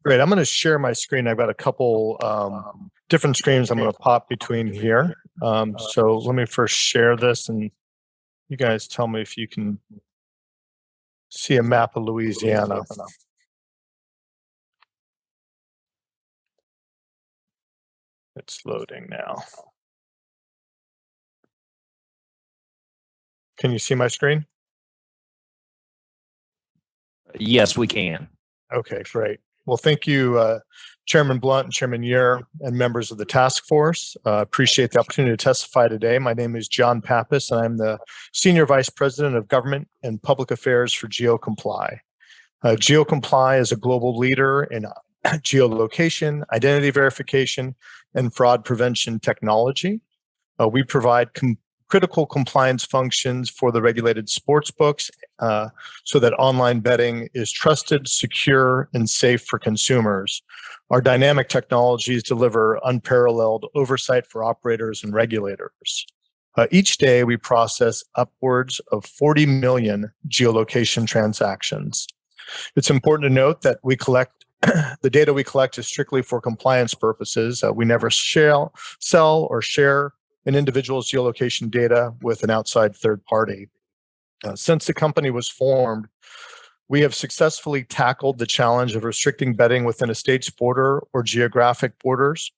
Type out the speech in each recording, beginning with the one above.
Great. I'm going to share my screen. I've got a couple different screens I'm going to pop between here. So let me first share this, and you guys tell me if you can see a map of Louisiana. It's loading now. Can you see my screen? Yes, we can. Okay, great. Well, thank you, Chairman Blunt and Chairman Year and members of the task force. Appreciate the opportunity to testify today. My name is John Pappas, and I'm the Senior Vice President of Government and Public Affairs for GeoComply. GeoComply is a global leader in geolocation, identity verification, and fraud prevention technology. We provide critical compliance functions for the regulated sports books so that online betting is trusted, secure, and safe for consumers. Our dynamic technologies deliver unparalleled oversight for operators and regulators. Each day, we process upwards of 40 million geolocation transactions. It's important to note that the data we collect is strictly for compliance purposes. We never sell or share an individual's geolocation data with an outside third party. Since the company was formed, we have successfully tackled the challenge of restricting betting within a state's border or geographic borders,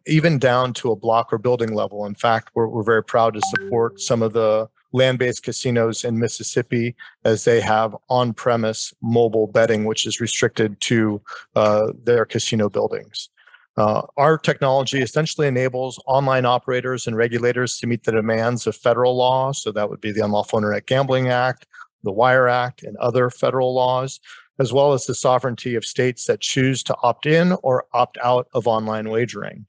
even down to a block or building level. In fact, we're very proud to support some of the land-based casinos in Mississippi as they have on-premise mobile betting, which is restricted to their casino buildings. Our technology essentially enables online operators and regulators to meet the demands of federal law. So that would be the Unlawful Internet Gambling Act, the Wire Act, and other federal laws, as well as the sovereignty of states that choose to opt in or opt out of online wagering.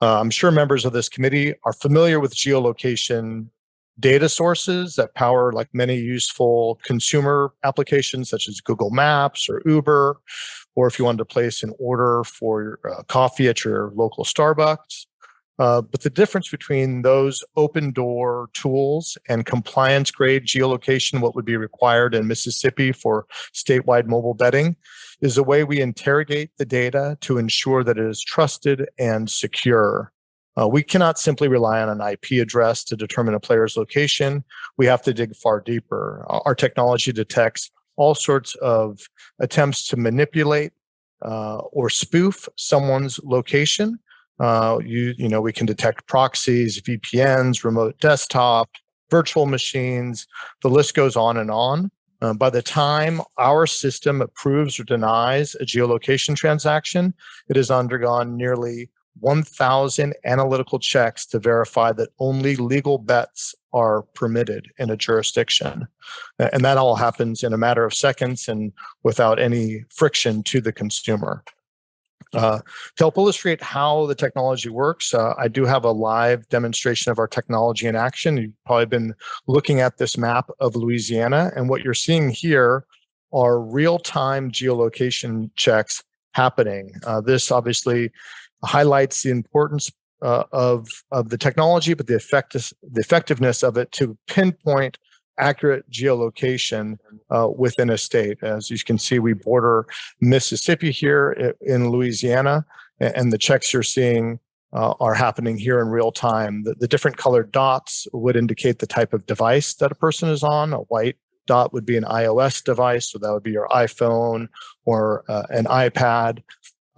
I'm sure members of this committee are familiar with geolocation data sources that power like many useful consumer applications such as Google Maps or Uber, or if you wanted to place an order for your coffee at your local Starbucks. But the difference between those open door tools and compliance grade geolocation, what would be required in Mississippi for statewide mobile betting, is the way we interrogate the data to ensure that it is trusted and secure. We cannot simply rely on an IP address to determine a player's location. We have to dig far deeper. Our technology detects all sorts of attempts to manipulate or spoof someone's location. We can detect proxies, VPNs, remote desktop, virtual machines. The list goes on and on. By the time our system approves or denies a geolocation transaction, it has undergone nearly 1,000 analytical checks to verify that only legal bets are permitted in a jurisdiction. And that all happens in a matter of seconds and without any friction to the consumer. To help illustrate how the technology works, I do have a live demonstration of our technology in action. You've probably been looking at this map of Louisiana, and what you're seeing here are real-time geolocation checks happening. This obviously highlights the importance of the technology, but the effectiveness of it to pinpoint accurate geolocation within a state. As you can see, we border Mississippi here in Louisiana, and the checks you're seeing are happening here in real time. The different colored dots would indicate the type of device that a person is on. A white dot would be an iOS device, so that would be your iPhone or an iPad.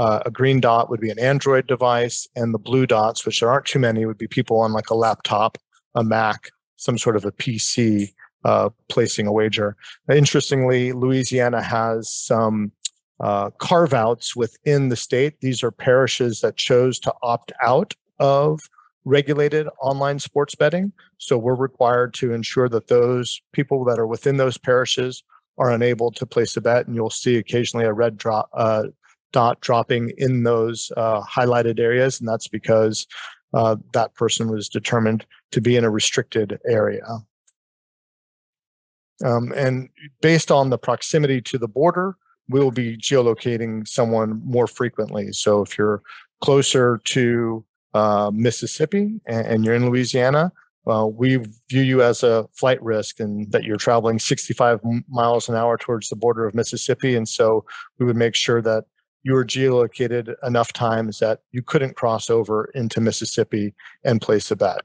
A green dot would be an Android device, and the blue dots, which there aren't too many, would be people on like a laptop, a Mac, some sort of a PC placing a wager. Interestingly, Louisiana has some carve-outs within the state. These are parishes that chose to opt out of regulated online sports betting. So we're required to ensure that those people that are within those parishes are unable to place a bet, and you'll see occasionally a red dot dropping in those highlighted areas, and that's because that person was determined to be in a restricted area. And based on the proximity to the border, we will be geolocating someone more frequently. So if you're closer to Mississippi and you're in Louisiana, we view you as a flight risk and that you're traveling 65 miles an hour towards the border of Mississippi. And so we would make sure that you were geolocated enough times that you couldn't cross over into Mississippi and place a bet.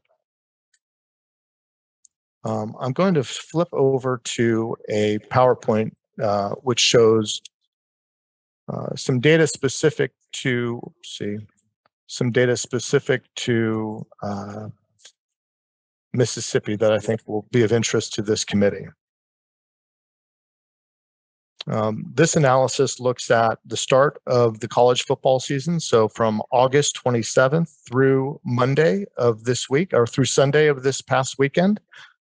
I'm going to flip over to a PowerPoint which shows some data specific to, Mississippi that I think will be of interest to this committee. This analysis looks at the start of the college football season, so from August 27th through Monday of this week, or through Sunday of this past weekend.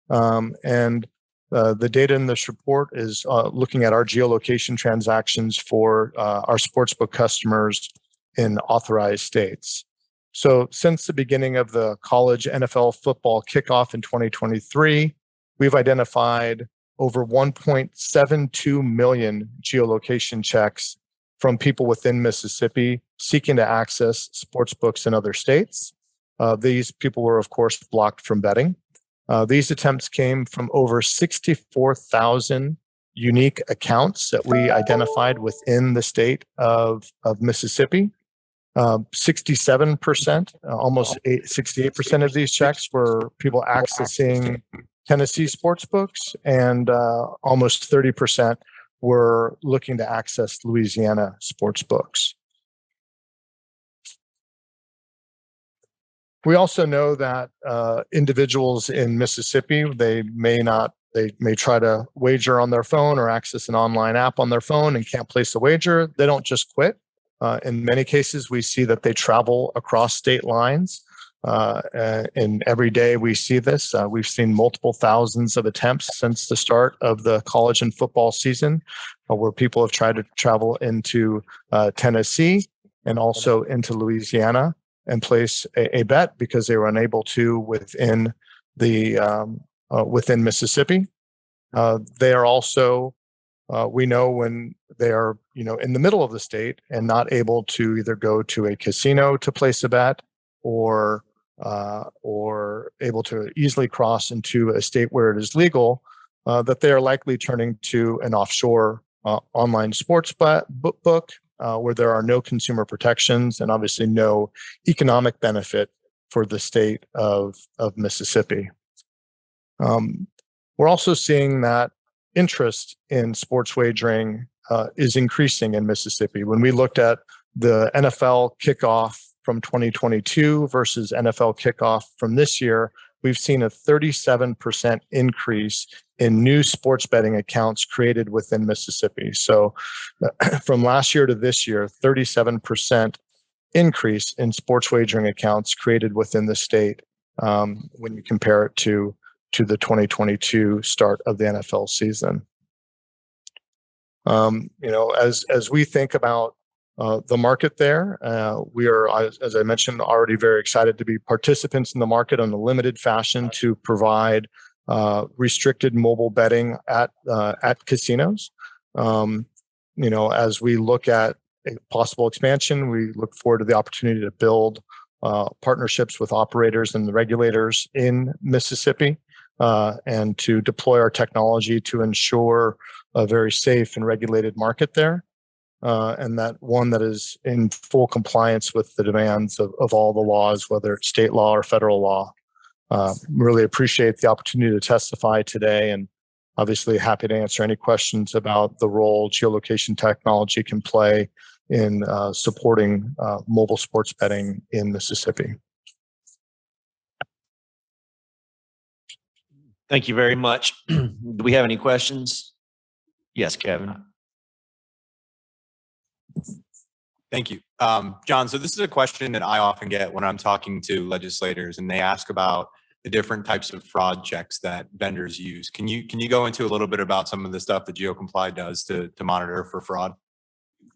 The data in this report is looking at our geolocation transactions for our sportsbook customers in authorized states. So since the beginning of the college NFL football kickoff in 2023, we've identified over 1.72 million geolocation checks from people within Mississippi seeking to access sportsbooks in other states. These people were, of course, blocked from betting. These attempts came from over 64,000 unique accounts that we identified within the state of Mississippi. 67%, almost 68% of these checks were people accessing Tennessee sports books, and almost 30% were looking to access Louisiana sports books. We also know that individuals in Mississippi, they may try to wager on their phone or access an online app on their phone and can't place a wager. They don't just quit. In many cases, we see that they travel across state lines. And every day we see this. We've seen multiple thousands of attempts since the start of the college and football season, where people have tried to travel into Tennessee and also into Louisiana and place a bet because they were unable to within Mississippi. They are also, we know when they are, in the middle of the state and not able to either go to a casino to place a bet or able to easily cross into a state where it is legal, that they are likely turning to an offshore online sports book where there are no consumer protections and obviously no economic benefit for the state of Mississippi. We're also seeing that interest in sports wagering is increasing in Mississippi. When we looked at the NFL kickoff from 2022 versus NFL kickoff from this year, we've seen a 37% increase in new sports betting accounts created within Mississippi. So from last year to this year, 37% increase in sports wagering accounts created within the state when you compare it to the 2022 start of the NFL season. As we think about the market there, we are, as I mentioned, already very excited to be participants in the market in a limited fashion to provide restricted mobile betting at casinos. As we look at a possible expansion, we look forward to the opportunity to build partnerships with operators and the regulators in Mississippi and to deploy our technology to ensure a very safe and regulated market there. And that one that is in full compliance with the demands of all the laws, whether it's state law or federal law. Really appreciate the opportunity to testify today, and obviously happy to answer any questions about the role geolocation technology can play in supporting mobile sports betting in Mississippi. Thank you very much. Do we have any questions? Yes, Kevin. Thank you. John, so this is a question that I often get when I'm talking to legislators and they ask about the different types of fraud checks that vendors use. Can you go into a little bit about some of the stuff that GeoComply does to monitor for fraud?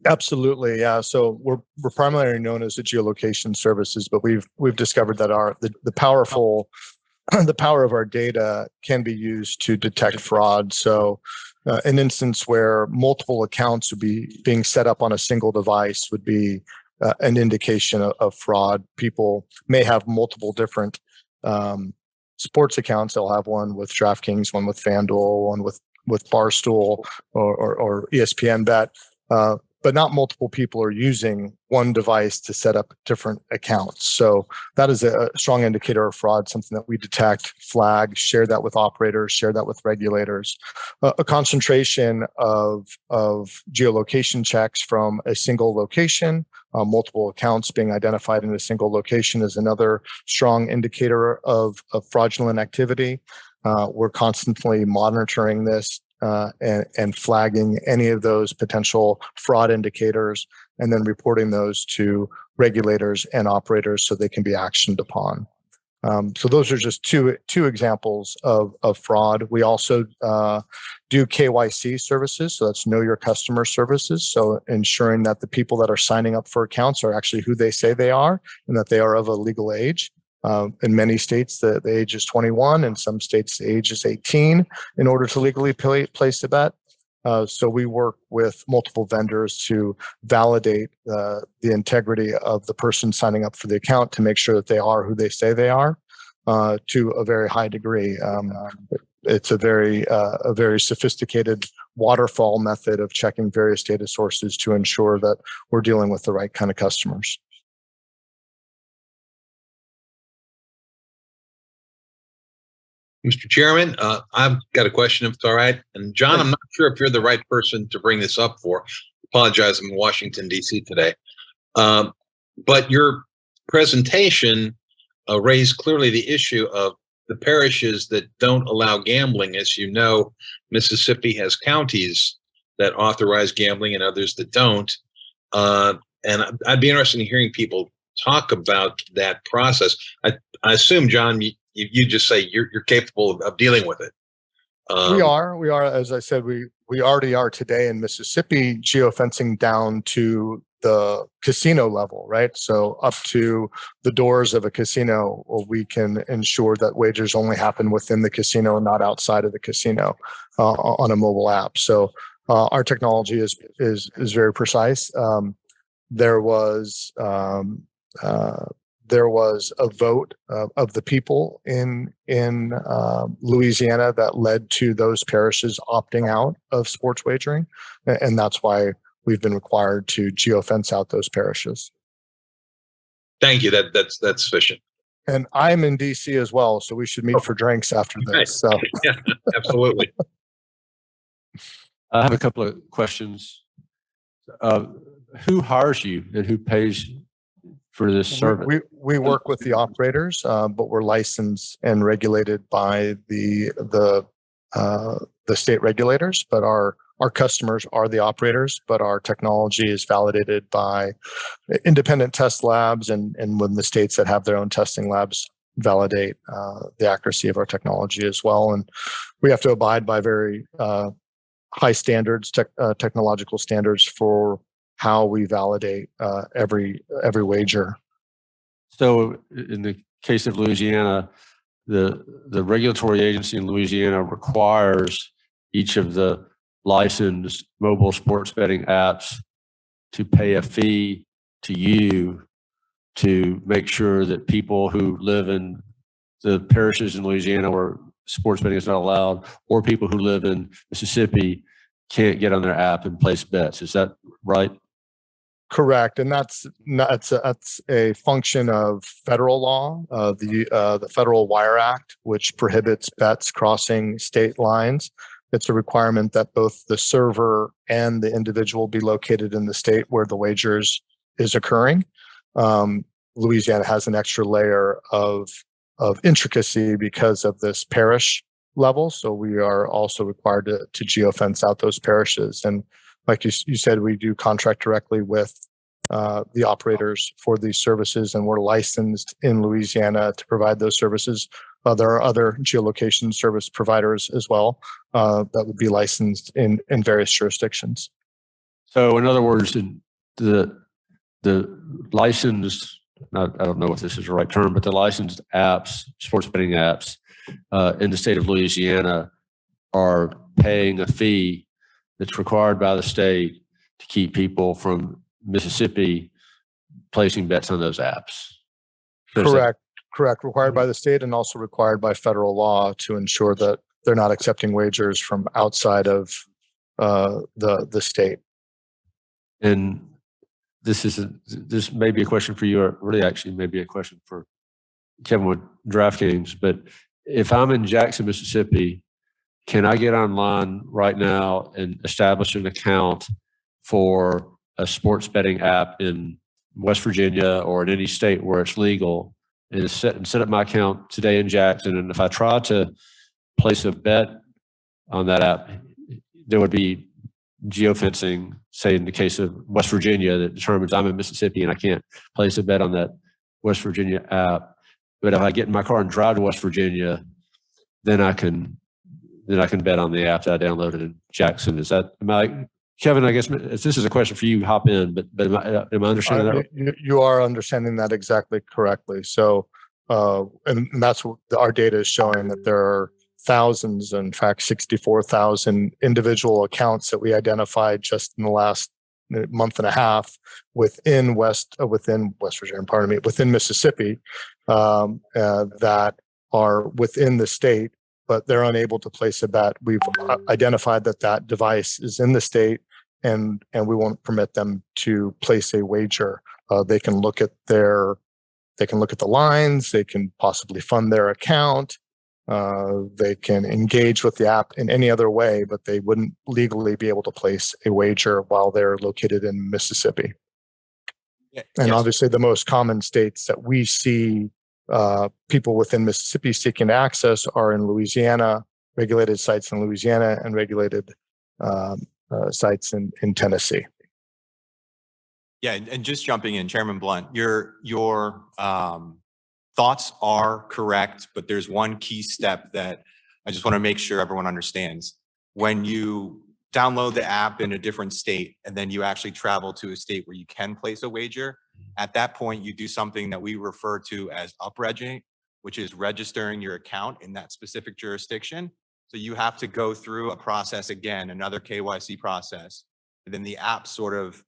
Absolutely, yeah. So we're primarily known as the geolocation services, but we've discovered that the power of our data can be used to detect fraud. So an instance where multiple accounts would be being set up on a single device would be an indication of fraud. People may have multiple different sports accounts. They'll have one with DraftKings, one with FanDuel, one with Barstool or ESPN Bet. but not multiple people are using one device to set up different accounts. So that is a strong indicator of fraud, something that we detect, flag, share that with operators, share that with regulators. A concentration of geolocation checks from a single location, multiple accounts being identified in a single location is another strong indicator of fraudulent activity. We're constantly monitoring this and flagging any of those potential fraud indicators and then reporting those to regulators and operators so they can be actioned upon. So those are just two examples of fraud. We also do KYC services, so that's know your customer services. So ensuring that the people that are signing up for accounts are actually who they say they are and that they are of a legal age. In many states, the age is 21. In some states, the age is 18 in order to legally place a bet. So we work with multiple vendors to validate the integrity of the person signing up for the account to make sure that they are who they say they are to a very high degree. It's a very sophisticated waterfall method of checking various data sources to ensure that we're dealing with the right kind of customers. Mr. Chairman, I've got a question if it's all right. And John, I'm not sure if you're the right person to bring this up for. Apologize, I'm in Washington, D.C. today. But your presentation raised clearly the issue of the parishes that don't allow gambling. As you know, Mississippi has counties that authorize gambling and others that don't. And I'd be interested in hearing people talk about that process. I assume, John, you just say you're capable of dealing with it. We are, as I said, we already are today in Mississippi geofencing down to the casino level, right? So up to the doors of a casino, we can ensure that wagers only happen within the casino and not outside of the casino on a mobile app. So our technology is very precise. There was a vote of the people in Louisiana that led to those parishes opting out of sports wagering, and that's why we've been required to geofence out those parishes. Thank you. That's sufficient. And I'm in DC as well, so we should meet for drinks after this. So yeah, absolutely. I have a couple of questions. Who hires you and who pays for this service? We work with the operators, but we're licensed and regulated by the state regulators. But our customers are the operators, but our technology is validated by independent test labs, and when the states that have their own testing labs validate the accuracy of our technology as well. And we have to abide by very high standards, technological standards for how we validate every wager. So in the case of Louisiana, the regulatory agency in Louisiana requires each of the licensed mobile sports betting apps to pay a fee to you to make sure that people who live in the parishes in Louisiana where sports betting is not allowed, or people who live in Mississippi can't get on their app and place bets. Is that right? Correct, and that's a function of federal law, the Federal Wire Act, which prohibits bets crossing state lines. It's a requirement that both the server and the individual be located in the state where the wagers is occurring. Louisiana has an extra layer of intricacy because of this parish level, so we are also required to geofence out those parishes. And like you said, we do contract directly with the operators for these services, and we're licensed in Louisiana to provide those services. There are other geolocation service providers as well that would be licensed in various jurisdictions. So in other words, the licensed, I don't know if this is the right term, but the licensed apps, sports betting apps in the state of Louisiana are paying a fee that's required by the state to keep people from Mississippi placing bets on those apps. Correct. Required by the state and also required by federal law to ensure that they're not accepting wagers from outside of the state. And this may be a question for you, or really actually may be a question for Kevin with DraftKings, but if I'm in Jackson, Mississippi, can I get online right now and establish an account for a sports betting app in West Virginia or in any state where it's legal and set up my account today in Jackson? And if I try to place a bet on that app, there would be geofencing, say in the case of West Virginia, that determines I'm in Mississippi and I can't place a bet on that West Virginia app. But if I get in my car and drive to West Virginia, then I can bet on the app that I downloaded in Jackson. Is that, Kevin, I guess if this is a question for you, hop in, but am I understanding that? You are understanding that exactly correctly. So, and that's what our data is showing, that there are thousands, in fact, 64,000 individual accounts that we identified just in the last month and a half within West Virginia, pardon me, within Mississippi, that are within the state, but they're unable to place a bet. We've identified that device is in the state, and we won't permit them to place a wager. They can look at the lines. They can possibly fund their account. They can engage with the app in any other way, but they wouldn't legally be able to place a wager while they're located in Mississippi. And obviously, the most common states that we see people within Mississippi seeking access are in Louisiana, regulated sites in Louisiana, and regulated sites in Tennessee. Yeah, and just jumping in, Chairman Blunt, your thoughts are correct, but there's one key step that I just want to make sure everyone understands. When you download the app in a different state and then you actually travel to a state where you can place a wager, at that point you do something that we refer to as up-regging, which is registering your account in that specific jurisdiction. So you have to go through a process again, another KYC process, and then the app sort of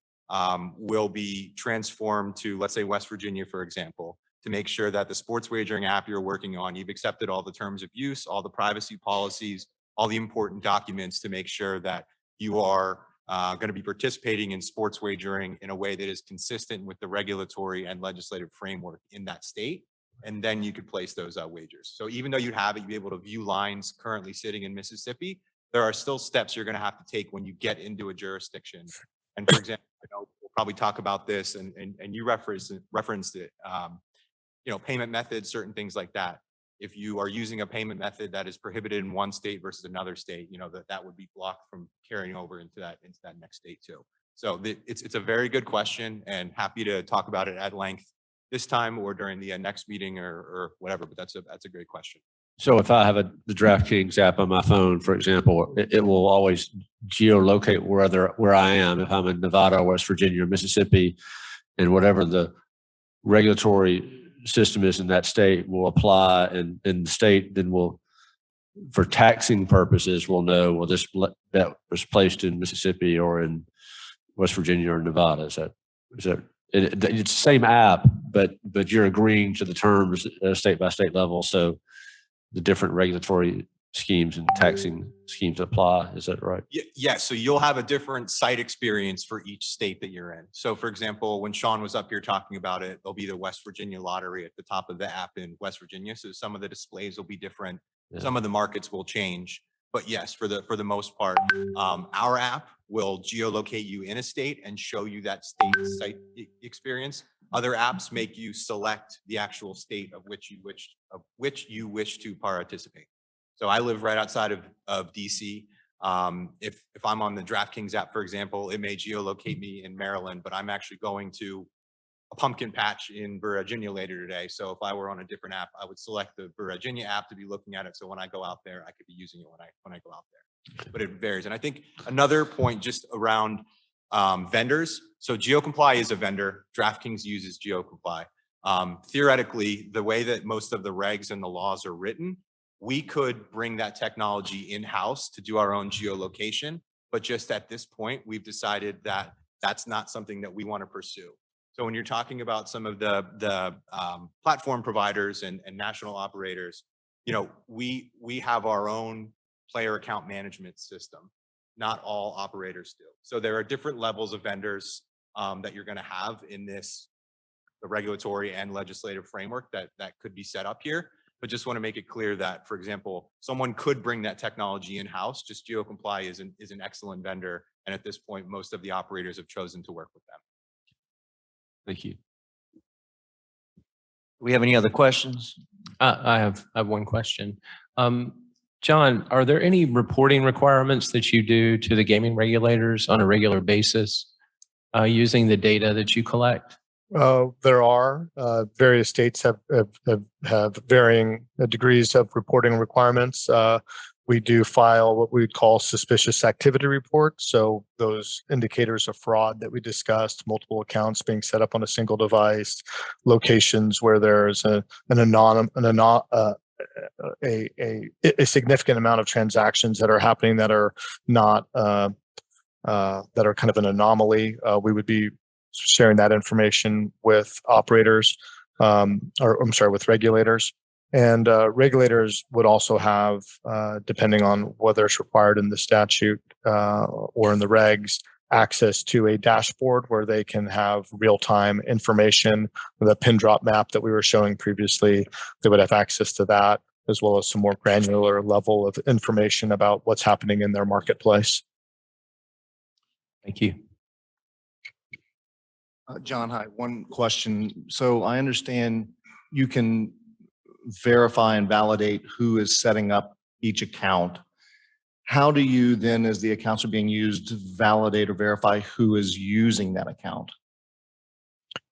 will be transformed to, let's say, West Virginia, for example, to make sure that the sports wagering app you're working on, you've accepted all the terms of use, all the privacy policies, all the important documents to make sure that you are going to be participating in sports wagering in a way that is consistent with the regulatory and legislative framework in that state. And then you could place those wagers. So even though you have it, you'll be able to view lines currently sitting in Mississippi, there are still steps you're going to have to take when you get into a jurisdiction. And for example, I know we'll probably talk about this, and you referenced it. Payment methods, certain things like that. If you are using a payment method that is prohibited in one state versus another state, that would be blocked from carrying over into that next state too. So it's a very good question, and happy to talk about it at length this time or during the next meeting or whatever. But that's a great question. So if I have the DraftKings app on my phone, for example, it will always geolocate where I am. If I'm in Nevada, or West Virginia, or Mississippi, and whatever the regulatory system is in that state will apply, and the state then will, for taxing purposes, will know, well, this bet was placed in Mississippi or in West Virginia or Nevada. Is that it's the same app, but you're agreeing to the terms state by state level. So the different regulatory schemes and taxing schemes apply. Is that right? Yeah. So you'll have a different site experience for each state that you're in. So for example, when Sean was up here talking about it, there'll be the West Virginia lottery at the top of the app in West Virginia. So some of the displays will be different. Yeah. Some of the markets will change. But yes, for the most part, our app will geolocate you in a state and show you that state site experience. Other apps make you select the actual state of which you wish to participate. So I live right outside of DC. If I'm on the DraftKings app, for example, it may geolocate me in Maryland, but I'm actually going to a pumpkin patch in Virginia later today. So if I were on a different app, I would select the Virginia app to be looking at it. So when I go out there, I could be using it when I go out there. But it varies. And I think another point just around vendors. So GeoComply is a vendor. DraftKings uses GeoComply. Theoretically, the way that most of the regs and the laws are written, we could bring that technology in-house to do our own geolocation, but just at this point, we've decided that that's not something that we want to pursue. So when you're talking about some of the platform providers and national operators, we have our own player account management system. not all operators do. So there are different levels of vendors that you're going to have in this, the regulatory and legislative framework that could be set up here. But just want to make it clear that, for example, someone could bring that technology in-house. Just GeoComply is an excellent vendor. And at this point, most of the operators have chosen to work with them. Thank you. Do we have any other questions? I have one question. John, are there any reporting requirements that you do to the gaming regulators on a regular basis using the data that you collect? There are various states have varying degrees of reporting requirements. We do file what we would call suspicious activity reports. So those indicators of fraud that we discussed, multiple accounts being set up on a single device, locations where there's a significant amount of transactions that are happening that are not that are kind of an anomaly. We would be sharing that information with operators, with regulators. And regulators would also have, depending on whether it's required in the statute or in the regs, access to a dashboard where they can have real-time information. The pin drop map that we were showing previously, they would have access to that, as well as some more granular level of information about what's happening in their marketplace. Thank you. John, hi. One question. So I understand you can verify and validate who is setting up each account. How do you then, as the accounts are being used, validate or verify who is using that account?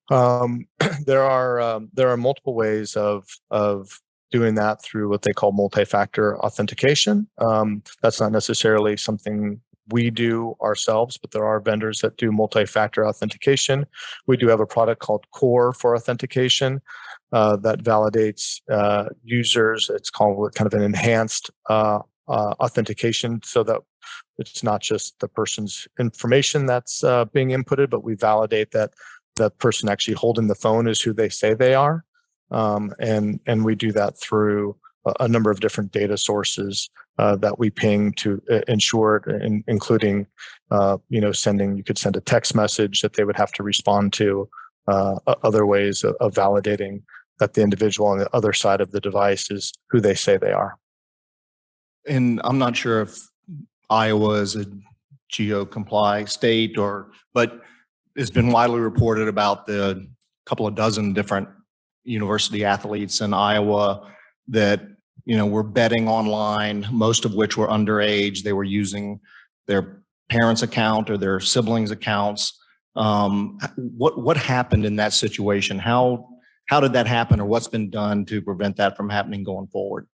There are multiple ways of doing that through what they call multi-factor authentication. That's not necessarily something we do ourselves, but there are vendors that do multi-factor authentication. We do have a product called Core for authentication that validates users. It's called kind of an enhanced authentication, so that it's not just the person's information that's being inputted, but we validate that the person actually holding the phone is who they say they are. And we do that through a number of different data sources that we ping to ensure, including, you could send a text message that they would have to respond to, other ways of validating that the individual on the other side of the device is who they say they are. And I'm not sure if Iowa is a GeoComply state but it's been widely reported about the couple of dozen different university athletes in Iowa that, were betting online, most of which were underage. They were using their parents' account or their siblings' accounts. What happened in that situation? How did that happen, or what's been done to prevent that from happening going forward?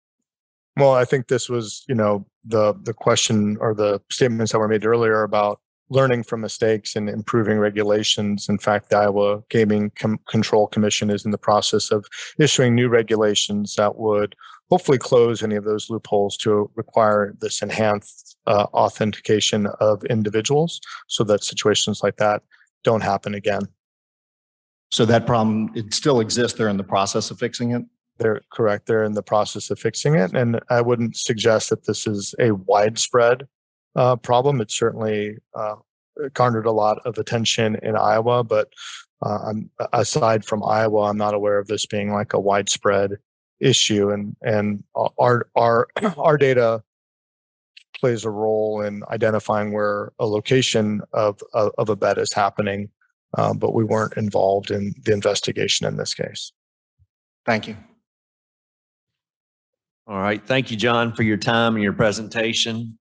Well, I think this was, the question or the statements that were made earlier about learning from mistakes and improving regulations. In fact, the Iowa Gaming Control Commission is in the process of issuing new regulations that would hopefully close any of those loopholes to require this enhanced authentication of individuals so that situations like that don't happen again. So that problem, it still exists. They're in the process of fixing it? They're correct. They're in the process of fixing it. And I wouldn't suggest that this is a widespread problem. It certainly garnered a lot of attention in Iowa, but aside from Iowa, I'm not aware of this being like a widespread issue. And our data plays a role in identifying where a location of a bet is happening, but we weren't involved in the investigation in this case. Thank you. All right. Thank you, John, for your time and your presentation.